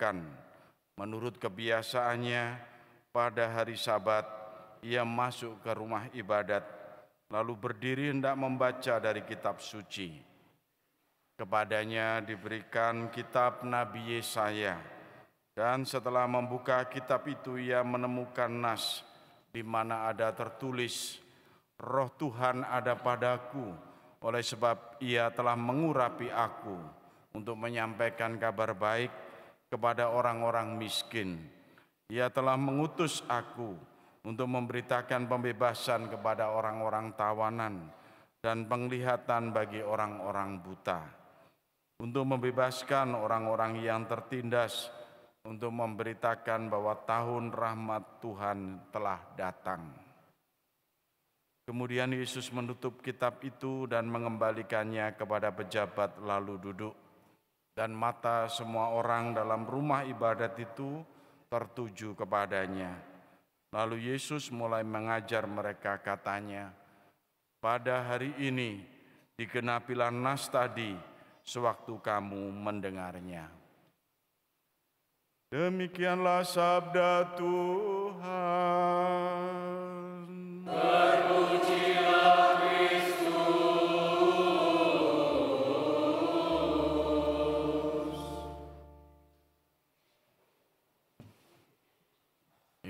bahkan menurut kebiasaannya pada hari Sabat ia masuk ke rumah ibadat lalu berdiri hendak membaca dari kitab suci. Kepadanya diberikan kitab Nabi Yesaya, dan setelah membuka kitab itu ia menemukan nas di mana ada tertulis, Roh Tuhan ada padaku, oleh sebab ia telah mengurapi aku untuk menyampaikan kabar baik kepada orang-orang miskin. Ia telah mengutus aku untuk memberitakan pembebasan kepada orang-orang tawanan dan penglihatan bagi orang-orang buta, untuk membebaskan orang-orang yang tertindas, untuk memberitakan bahwa tahun rahmat Tuhan telah datang. Kemudian Yesus menutup kitab itu dan mengembalikannya kepada pejabat lalu duduk. Dan mata semua orang dalam rumah ibadat itu tertuju kepadanya. Lalu Yesus mulai mengajar mereka, katanya, pada hari ini digenapilah nas tadi sewaktu kamu mendengarnya. Demikianlah sabda Tuhan. Terpujilah Kristus.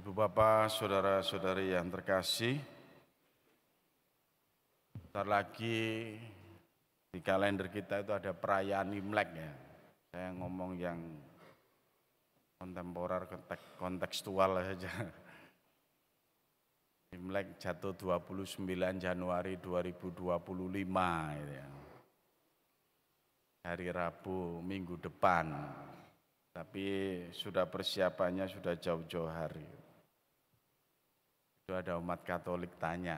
Ibu bapak, saudara-saudari yang terkasih, bentar lagi di kalender kita itu ada perayaan Imlek ya. Saya ngomong yang kontemporer, kontekstual saja. Imlek jatuh 29 Januari 2025 gitu ya. Hari Rabu minggu depan. Tapi sudah persiapannya sudah jauh-jauh hari. Itu ada umat Katolik tanya,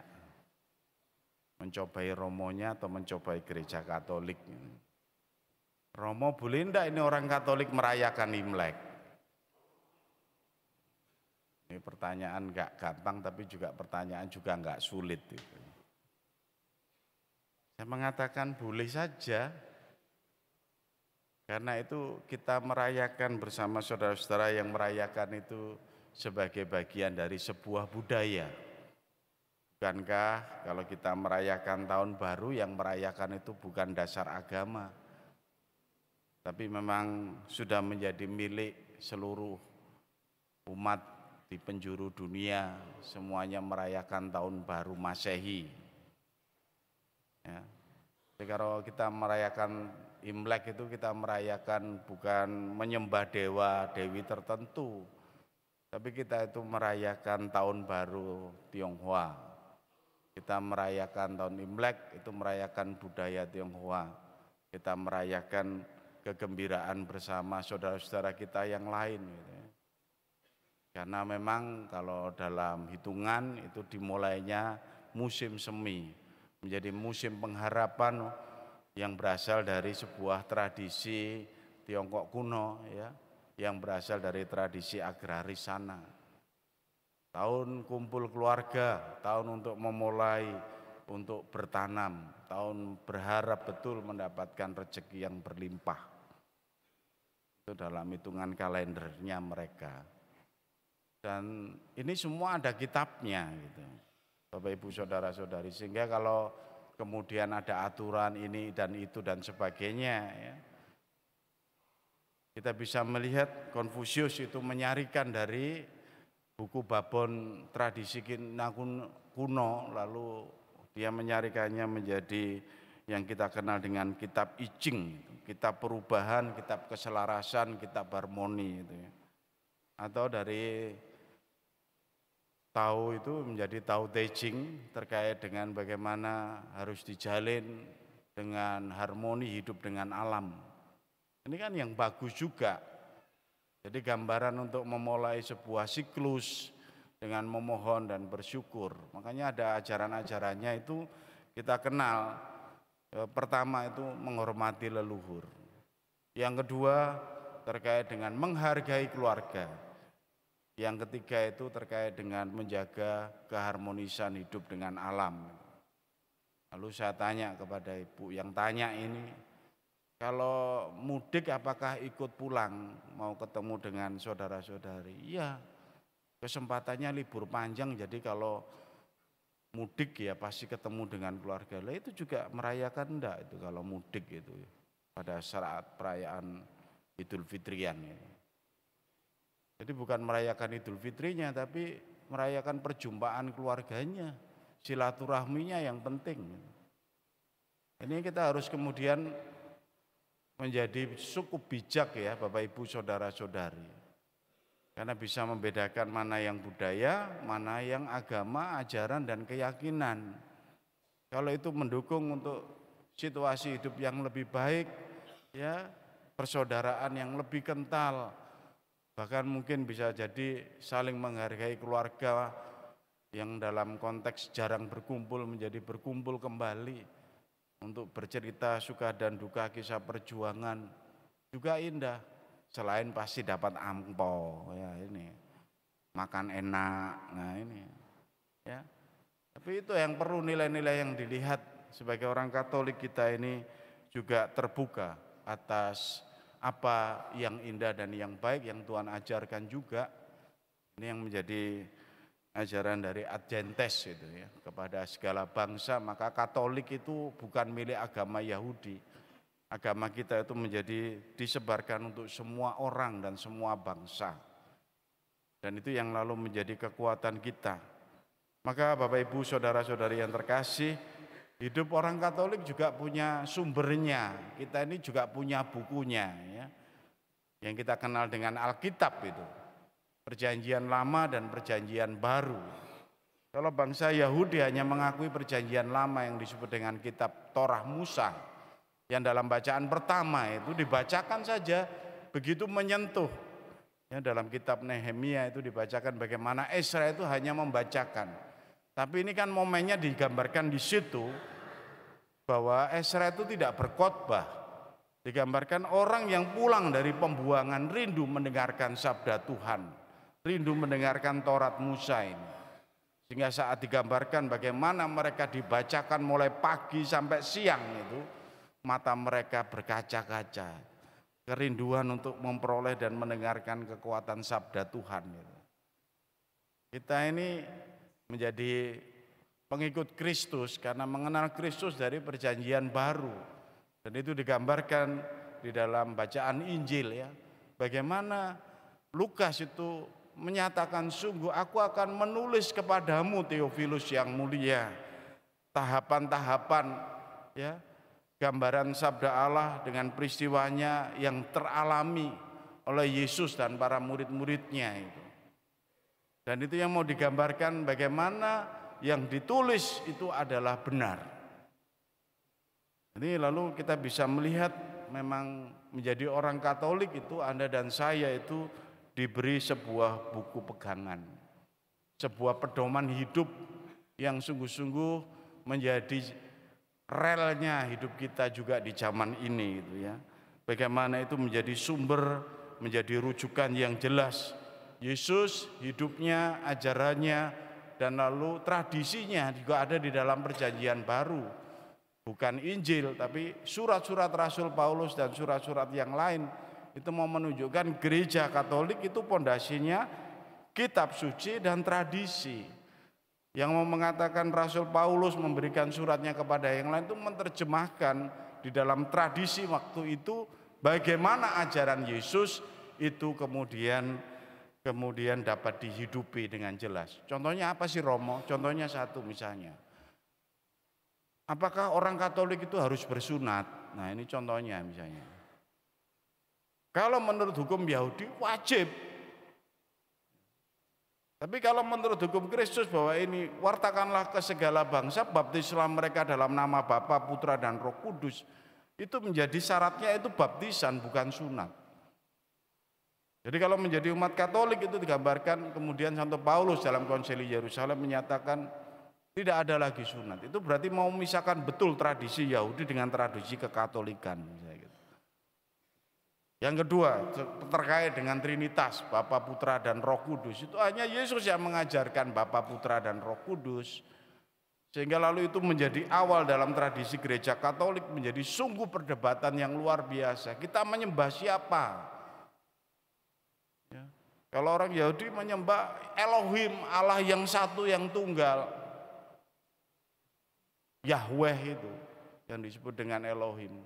mencobai romonya atau mencobai gereja Katolik? Romo boleh enggak ini orang Katolik merayakan Imlek? Ini pertanyaan enggak gampang, tapi juga pertanyaan juga enggak sulit. Gitu. Saya mengatakan boleh saja, karena itu kita merayakan bersama saudara-saudara yang merayakan itu sebagai bagian dari sebuah budaya. Bukankah kalau kita merayakan tahun baru, yang merayakan itu bukan dasar agama, tapi memang sudah menjadi milik seluruh umat di penjuru dunia, semuanya merayakan tahun baru Masehi. Ya. Jadi kalau kita merayakan Imlek itu kita merayakan bukan menyembah dewa dewi tertentu, tapi kita itu merayakan tahun baru Tionghoa. Kita merayakan tahun Imlek itu merayakan budaya Tionghoa. Kita merayakan kegembiraan bersama saudara-saudara kita yang lain. Gitu. Karena memang kalau dalam hitungan itu dimulainya musim semi, menjadi musim pengharapan yang berasal dari sebuah tradisi Tiongkok kuno, ya, yang berasal dari tradisi agraris sana. Tahun kumpul keluarga, tahun untuk memulai, untuk bertanam, tahun berharap betul mendapatkan rezeki yang berlimpah. Itu dalam hitungan kalendernya mereka. Dan ini semua ada kitabnya gitu, Bapak Ibu saudara-saudari, sehingga kalau kemudian ada aturan ini dan itu dan sebagainya ya, kita bisa melihat Konfusius itu menyarikan dari buku Babon tradisi kuno, lalu dia menyarikannya menjadi yang kita kenal dengan kitab I Ching, kitab perubahan, kitab keselarasan, kitab harmoni gitu ya. Atau dari Tao itu menjadi Tao Te Ching, terkait dengan bagaimana harus dijalin dengan harmoni hidup dengan alam. Ini kan yang bagus juga. Jadi gambaran untuk memulai sebuah siklus dengan memohon dan bersyukur. Makanya ada ajaran-ajarannya itu kita kenal. Pertama itu menghormati leluhur. Yang kedua terkait dengan menghargai keluarga. Yang ketiga itu terkait dengan menjaga keharmonisan hidup dengan alam. Lalu saya tanya kepada ibu yang tanya ini, Kalau mudik apakah ikut pulang mau ketemu dengan saudara-saudari? Iya, kesempatannya libur panjang, jadi kalau mudik ya pasti ketemu dengan keluarga. Lah itu juga merayakan enggak itu kalau mudik itu ya, pada saat perayaan Idul Fitrian itu. Jadi bukan merayakan Idul Fitrinya, tapi merayakan perjumpaan keluarganya, silaturahminya yang penting. Ini kita harus kemudian menjadi cukup bijak ya Bapak Ibu saudara-saudari. Karena bisa membedakan mana yang budaya, mana yang agama, ajaran dan keyakinan. Kalau itu mendukung untuk situasi hidup yang lebih baik, ya, persaudaraan yang lebih kental, bahkan mungkin bisa jadi saling menghargai keluarga yang dalam konteks jarang berkumpul menjadi berkumpul kembali untuk bercerita suka dan duka kisah perjuangan juga indah. Selain pasti dapat ampo ya, ini makan enak, nah ini ya. Tapi itu yang perlu, nilai-nilai yang dilihat sebagai orang Katolik kita ini juga terbuka atas apa yang indah dan yang baik yang Tuhan ajarkan juga. Ini yang menjadi ajaran dari Ad Gentes itu ya, kepada segala bangsa. Maka Katolik itu bukan milik agama Yahudi. Agama kita itu menjadi disebarkan untuk semua orang dan semua bangsa. Dan itu yang lalu menjadi kekuatan kita. Maka Bapak Ibu saudara-saudari yang terkasih, hidup orang Katolik juga punya sumbernya. Kita ini juga punya bukunya ya, yang kita kenal dengan Alkitab itu. Perjanjian Lama dan Perjanjian Baru. Kalau bangsa Yahudi hanya mengakui Perjanjian Lama yang disebut dengan kitab Torah Musa, yang dalam bacaan pertama itu dibacakan saja begitu menyentuh. Ya, dalam kitab Nehemia itu dibacakan bagaimana Esra itu hanya membacakan. Tapi ini kan momennya digambarkan di situ bahwa Esra itu tidak berkhotbah. Digambarkan orang yang pulang dari pembuangan rindu mendengarkan sabda Tuhan, rindu mendengarkan Taurat Musa ini. Sehingga saat digambarkan bagaimana mereka dibacakan mulai pagi sampai siang itu, mata mereka berkaca-kaca, kerinduan untuk memperoleh dan mendengarkan kekuatan sabda Tuhan. Kita ini menjadi pengikut Kristus karena mengenal Kristus dari Perjanjian Baru, dan itu digambarkan di dalam bacaan Injil ya. Bagaimana Lukas itu menyatakan, sungguh aku akan menulis kepadamu Theophilus yang mulia tahapan-tahapan ya, gambaran sabda Allah dengan peristiwanya yang teralami oleh Yesus dan para murid-muridnya itu. Dan itu yang mau digambarkan bagaimana yang ditulis itu adalah benar. Ini lalu kita bisa melihat memang menjadi orang Katolik itu Anda dan saya itu diberi sebuah buku pegangan, sebuah pedoman hidup yang sungguh-sungguh menjadi relnya hidup kita juga di zaman ini gitu ya. Bagaimana itu menjadi sumber, menjadi rujukan yang jelas. Yesus, hidupnya, ajarannya, dan lalu tradisinya juga ada di dalam Perjanjian Baru. Bukan Injil, tapi surat-surat Rasul Paulus dan surat-surat yang lain itu mau menunjukkan gereja Katolik itu pondasinya kitab suci dan tradisi. Yang mau mengatakan Rasul Paulus memberikan suratnya kepada yang lain itu menerjemahkan di dalam tradisi waktu itu bagaimana ajaran Yesus itu kemudian dapat dihidupi dengan jelas. Contohnya apa sih Romo? Contohnya satu misalnya. Apakah orang Katolik itu harus bersunat? Nah ini contohnya misalnya. Kalau menurut hukum Yahudi wajib. Tapi kalau menurut hukum Kristus bahwa ini wartakanlah ke segala bangsa, baptislah mereka dalam nama Bapa, Putra dan Roh Kudus, itu menjadi syaratnya itu baptisan bukan sunat. Jadi kalau menjadi umat Katolik itu digambarkan kemudian Santo Paulus dalam Konsili Yerusalem menyatakan tidak ada lagi sunat. Itu berarti mau memisahkan betul tradisi Yahudi dengan tradisi kekatolikan. Yang kedua terkait dengan Trinitas, Bapa, Putra dan Roh Kudus. Itu hanya Yesus yang mengajarkan Bapa, Putra dan Roh Kudus. Sehingga lalu itu menjadi awal dalam tradisi gereja Katolik, menjadi sungguh perdebatan yang luar biasa. Kita menyembah siapa? Ya. Kalau orang Yahudi menyembah Elohim, Allah yang satu, yang tunggal. Yahweh itu yang disebut dengan Elohim.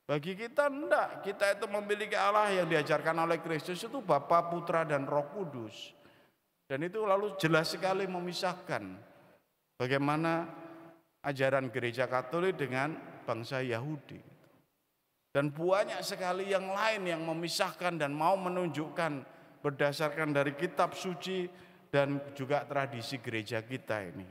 Bagi kita enggak, kita itu memiliki Allah yang diajarkan oleh Kristus itu Bapa, Putra, dan Roh Kudus. Dan itu lalu jelas sekali memisahkan bagaimana ajaran gereja Katolik dengan bangsa Yahudi. Dan banyak sekali yang lain yang memisahkan dan mau menunjukkan berdasarkan dari kitab suci dan juga tradisi gereja kita ini.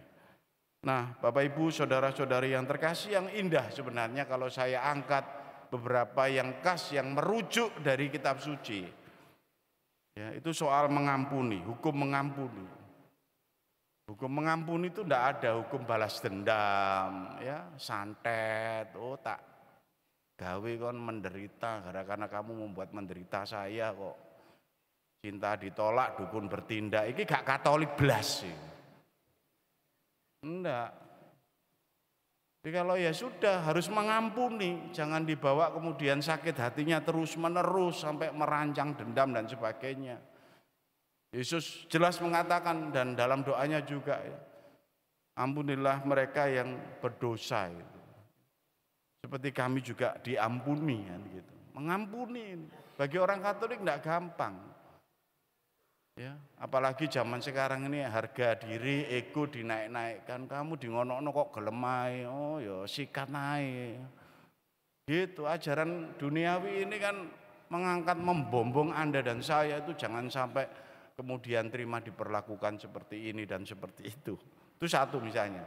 Nah, Bapak Ibu, saudara-saudari yang terkasih, yang indah sebenarnya kalau saya angkat beberapa yang khas yang merujuk dari kitab suci. Ya, itu soal mengampuni, hukum mengampuni. Hukum mengampuni itu tidak ada hukum balas dendam, ya, santet, tak gawe kon menderita karena kamu membuat menderita saya kok. Cinta ditolak, dukun bertindak. Ini gak Katolik blas sih. Enggak. Jadi kalau ya sudah harus mengampuni, jangan dibawa kemudian sakit hatinya terus menerus sampai merancang dendam dan sebagainya. Yesus jelas mengatakan dan dalam doanya juga ya, ampunilah mereka yang berdosa itu. Seperti kami juga diampuni kan gitu. Mengampuni bagi orang Katolik enggak gampang. Ya, apalagi zaman sekarang ini harga diri, ego dinaik-naikkan. Kamu di ngono-ngono kok gelem ae. Oh ya sikat ae. Gitu, ajaran duniawi ini kan mengangkat membombong Anda dan saya itu jangan sampai kemudian terima diperlakukan seperti ini dan seperti itu. Itu satu misalnya.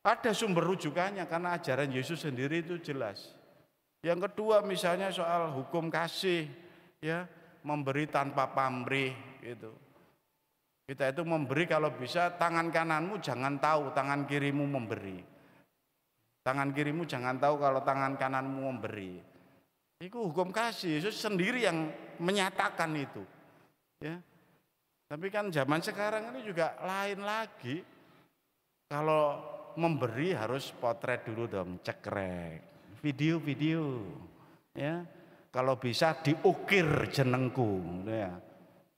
Ada sumber rujukannya karena ajaran Yesus sendiri itu jelas. Yang kedua misalnya soal hukum kasih, ya, memberi tanpa pamrih gitu. Kita itu memberi kalau bisa tangan kananmu jangan tahu tangan kirimu memberi. Tangan kirimu jangan tahu kalau tangan kananmu memberi. Itu hukum kasih, Yesus sendiri yang menyatakan itu. Ya. Tapi kan zaman sekarang ini juga lain lagi. Kalau memberi harus potret dulu dong, cekrek. Video-video. Ya. Kalau bisa diukir jenengku, ya.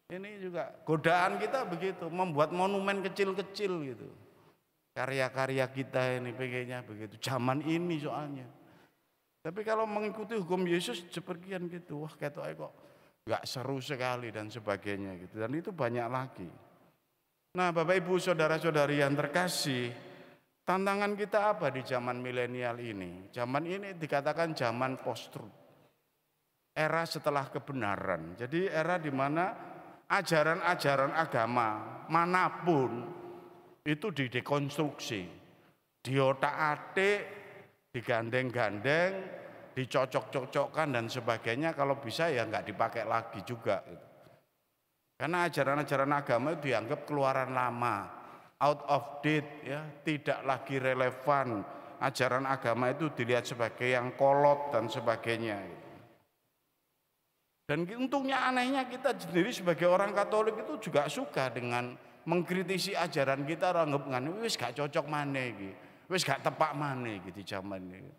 Ini juga godaan kita begitu, membuat monumen kecil-kecil gitu. Karya-karya kita ini pengennya begitu, zaman ini soalnya. Tapi kalau mengikuti hukum Yesus sepertian gitu, wah ketok kok nggak seru sekali dan sebagainya gitu. Dan itu banyak lagi. Nah, Bapak Ibu, saudara-saudari yang terkasih, tantangan kita apa di zaman milenial ini? Zaman ini dikatakan zaman post-truth. Era setelah kebenaran. Jadi era di mana ajaran-ajaran agama manapun itu didekonstruksi, diotak-atik, digandeng-gandeng, dicocok-cocokkan dan sebagainya. Kalau bisa ya nggak dipakai lagi juga. Karena ajaran-ajaran agama itu dianggap keluaran lama, out of date, ya, tidak lagi relevan. Ajaran agama itu dilihat sebagai yang kolot dan sebagainya. Dan untungnya anehnya kita sendiri sebagai orang Katolik itu juga suka dengan mengkritisi ajaran kita, anggap wis gak cocok maneh iki, wis gak tepak maneh iki di zaman ini.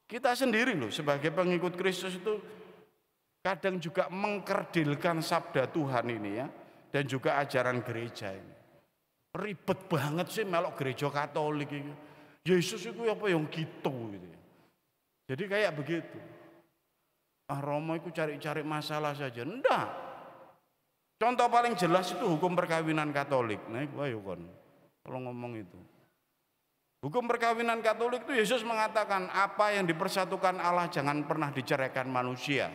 Kita sendiri loh sebagai pengikut Kristus itu kadang juga mengkerdilkan sabda Tuhan ini ya, dan juga ajaran gereja ini. Ribet banget sih melok gereja Katolik ini. Yesus itu apa yang gitu gitu. Jadi kayak begitu. Romo itu cari-cari masalah saja. Enggak. Contoh paling jelas itu hukum perkawinan Katolik. Nah, ayo kon. Kalau ngomong itu. Hukum perkawinan Katolik itu Yesus mengatakan apa yang dipersatukan Allah jangan pernah diceraikan manusia.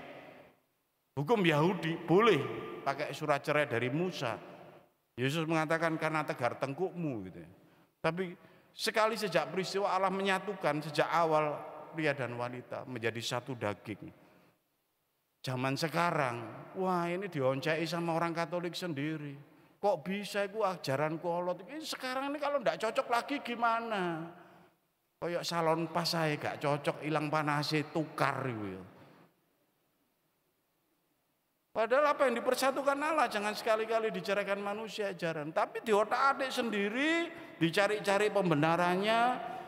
Hukum Yahudi boleh pakai surat cerai dari Musa. Yesus mengatakan karena tegar tengkukmu gitu. Tapi sekali sejak peristiwa Allah menyatukan sejak awal pria dan wanita menjadi satu daging. Zaman sekarang, wah ini dioncai sama orang Katolik sendiri. Kok bisa itu ajaran kolot? Ini sekarang ini kalau tidak cocok lagi gimana? Kayak salon pas saya gak cocok, hilang panasnya tukar gitu. Padahal apa yang dipersatukan Allah jangan sekali-kali diceraikan manusia ajaran. Tapi di otak-atik sendiri dicari-cari pembenarannya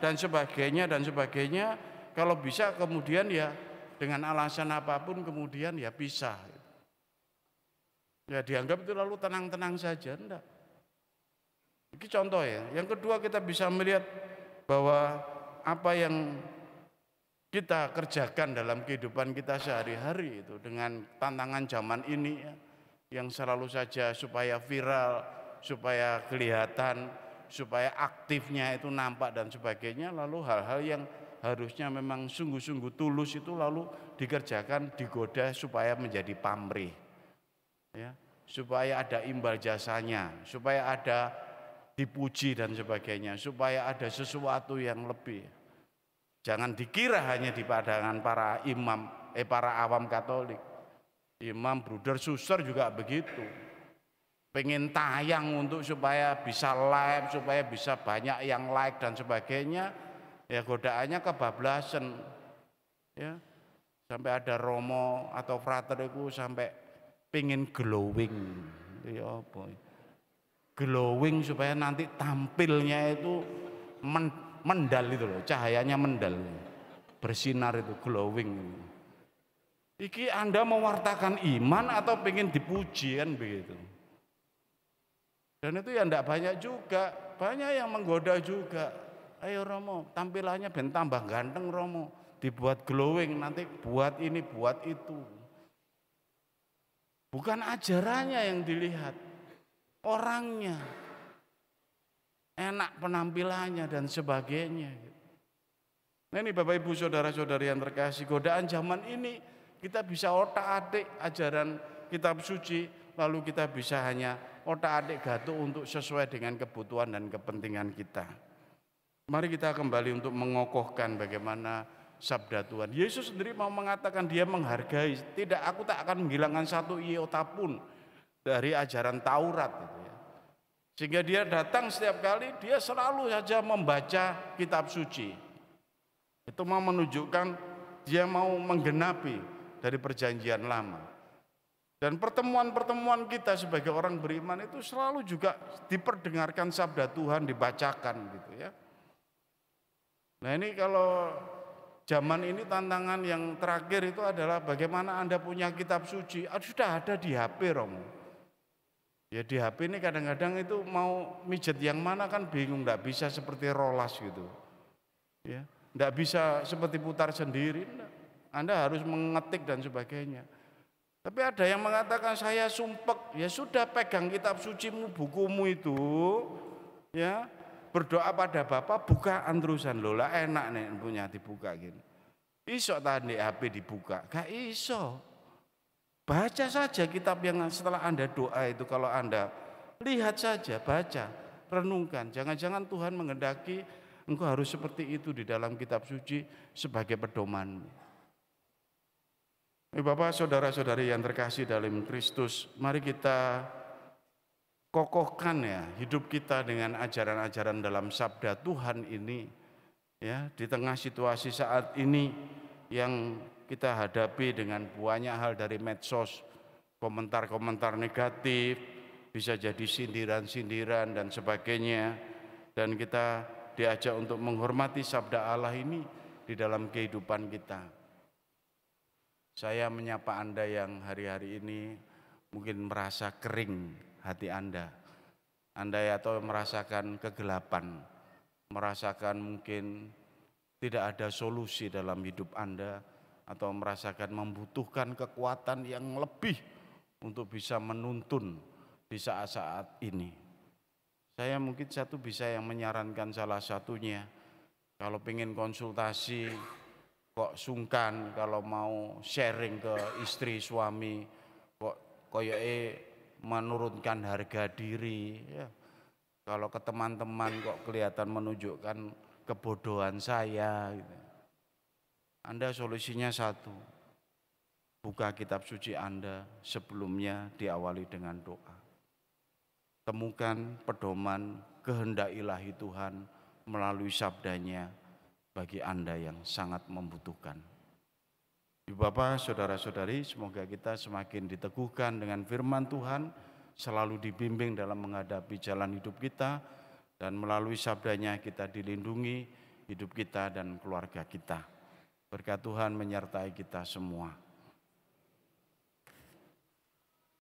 dan sebagainya dan sebagainya. Kalau bisa kemudian ya dengan alasan apapun kemudian ya pisah. Ya dianggap itu lalu tenang-tenang saja, enggak. Ini contoh ya. Yang kedua kita bisa melihat bahwa apa yang kita kerjakan dalam kehidupan kita sehari-hari itu dengan tantangan zaman ini ya, yang selalu saja supaya viral, supaya kelihatan, supaya aktifnya itu nampak dan sebagainya, lalu hal-hal yang harusnya memang sungguh-sungguh tulus itu lalu dikerjakan, digoda supaya menjadi pamrih ya, supaya ada imbal jasanya, supaya ada dipuji dan sebagainya, supaya ada sesuatu yang lebih. Jangan dikira hanya di pandangan para imam, para awam Katolik. Imam, bruder, suster juga begitu. Pengen tayang untuk supaya bisa live, supaya bisa banyak yang like dan sebagainya. Ya godaannya kebablasan. Ya, sampai ada romo atau frater itu sampai pengen glowing. Ya apa? Glowing supaya nanti tampilnya itu mendal itu loh, cahayanya mendal, bersinar itu, glowing. Iki Anda mewartakan iman atau pengen dipuji kan begitu. Dan itu ya enggak banyak juga, banyak yang menggoda juga. Ayo Romo, tampilannya ben tambah ganteng Romo, dibuat glowing, nanti buat ini, buat itu. Bukan ajarannya yang dilihat, orangnya. Enak penampilannya dan sebagainya. Nah ini Bapak Ibu saudara-saudari yang terkasih, godaan zaman ini kita bisa otak-atik ajaran kitab suci, lalu kita bisa hanya otak-atik gatuk untuk sesuai dengan kebutuhan dan kepentingan kita. Mari kita kembali untuk mengokohkan bagaimana sabda Tuhan. Yesus sendiri mau mengatakan dia menghargai, aku tak akan menghilangkan satu iota pun dari ajaran Taurat gitu ya. Sehingga dia datang setiap kali, dia selalu saja membaca kitab suci. Itu mau menunjukkan dia mau menggenapi dari perjanjian lama. Dan pertemuan-pertemuan kita sebagai orang beriman itu selalu juga diperdengarkan sabda Tuhan, dibacakan gitu ya. Nah ini kalau zaman ini tantangan yang terakhir itu adalah bagaimana Anda punya kitab suci, sudah ada di HP Romo. Ya di HP ini kadang-kadang itu mau mijet yang mana kan bingung, enggak bisa seperti rolas gitu. Ya, enggak bisa seperti putar sendiri, enggak. Anda harus mengetik dan sebagainya. Tapi ada yang mengatakan saya sumpek, ya sudah pegang kitab sucimu, bukumu itu, ya berdoa pada Bapa, buka terusan lola enak nih punya dibuka gini. Iso tadi HP dibuka, gak iso. Baca saja kitab yang setelah Anda doa itu, kalau Anda lihat saja, baca, renungkan. Jangan-jangan Tuhan menghendaki engkau harus seperti itu di dalam kitab suci sebagai pedoman. Bapak, saudara-saudari yang terkasih dalam Kristus, mari kita kokohkan ya hidup kita dengan ajaran-ajaran dalam sabda Tuhan ini ya, di tengah situasi saat ini yang kita hadapi dengan banyak hal dari medsos, komentar-komentar negatif, bisa jadi sindiran-sindiran dan sebagainya, dan kita diajak untuk menghormati sabda Allah ini di dalam kehidupan kita. Saya menyapa Anda yang hari-hari ini mungkin merasa kering hati Anda atau merasakan kegelapan, merasakan mungkin tidak ada solusi dalam hidup Anda, atau merasakan membutuhkan kekuatan yang lebih untuk bisa menuntun di saat-saat ini. Saya mungkin bisa yang menyarankan salah satunya, kalau pengen konsultasi kok sungkan, kalau mau sharing ke istri suami kok menurunkan harga diri ya. Kalau ke teman-teman kok kelihatan menunjukkan kebodohan saya gitu. Anda solusinya satu, buka kitab suci Anda, sebelumnya diawali dengan doa. Temukan pedoman kehendak ilahi Tuhan melalui sabdanya bagi Anda yang sangat membutuhkan. Ibu Bapak, saudara-saudari, semoga kita semakin diteguhkan dengan firman Tuhan, selalu dibimbing dalam menghadapi jalan hidup kita, dan melalui sabdanya kita dilindungi hidup kita dan keluarga kita. Berkat Tuhan menyertai kita semua.